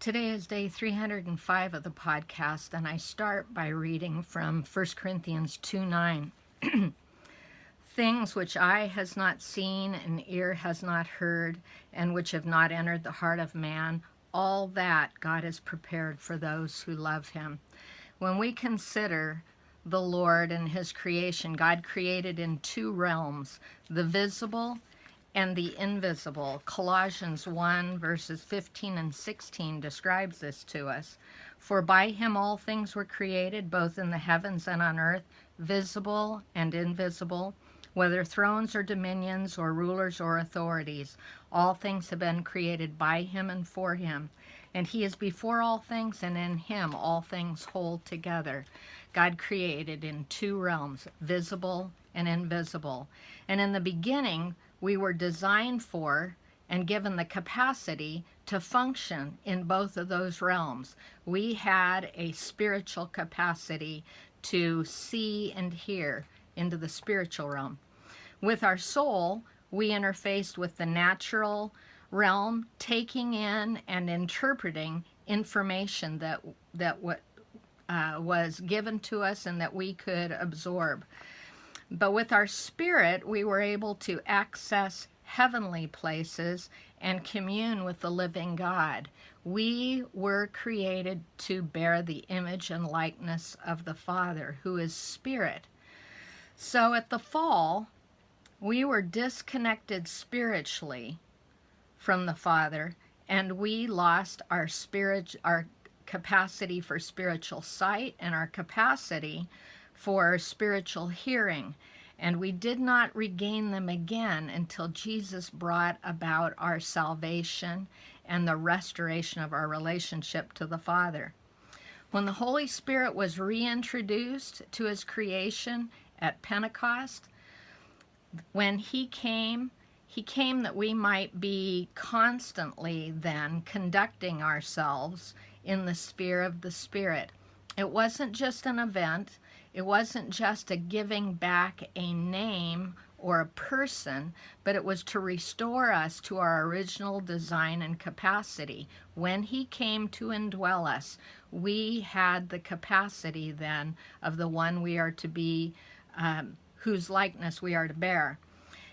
Today is day 305 of the podcast, and I start by reading from 1 Corinthians 2:9. Things which eye has not seen and ear has not heard, and which have not entered the heart of man, all that God has prepared for those who love him. When we consider the Lord and his creation, God created in two realms, the visible and the invisible. Colossians 1 verses 15 and 16 describes this to us. For by him all things were created, both in the heavens and on earth, visible and invisible, whether thrones or dominions or rulers or authorities. All things have been created by him and for him. And he is before all things, and in him all things hold together. God created in two realms, visible and invisible. And in the beginning, we were designed for and given the capacity to function in both of those realms. We had a spiritual capacity to see and hear into the spiritual realm. With our soul, we interfaced with the natural realm, taking in and interpreting information that was given to us and that we could absorb. But with our spirit, we were able to access heavenly places and commune with the living God. We were created to bear the image and likeness of the Father, who is spirit. So at the fall, we were disconnected spiritually from the Father, and we lost our capacity for spiritual sight and our capacity for spiritual hearing, and we did not regain them again until Jesus brought about our salvation and the restoration of our relationship to the Father. When the Holy Spirit was reintroduced to his creation at Pentecost, when he came that we might be constantly then conducting ourselves in the sphere of the Spirit. It wasn't just an event. It wasn't just a giving back a name or a person, but it was to restore us to our original design and capacity. When he came to indwell us, we had the capacity then of the one we are to be, whose likeness we are to bear.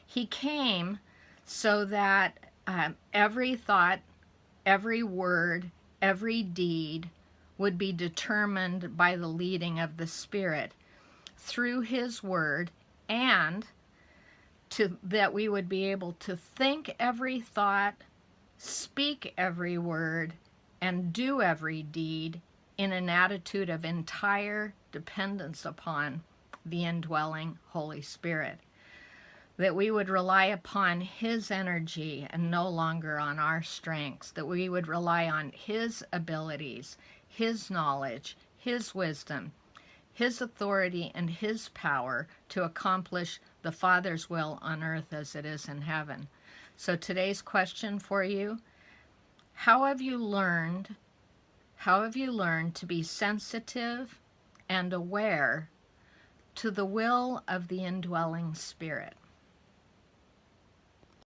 He came so that every thought, every word, every deed would be determined by the leading of the Spirit through his word, and that we would be able to think every thought, speak every word, and do every deed in an attitude of entire dependence upon the indwelling Holy Spirit. That we would rely upon his energy and no longer on our strengths, that we would rely on his abilities, his knowledge, his wisdom, his authority, and his power to accomplish the Father's will on earth as it is in heaven. So today's question for you, how have you learned to be sensitive and aware to the will of the indwelling Spirit?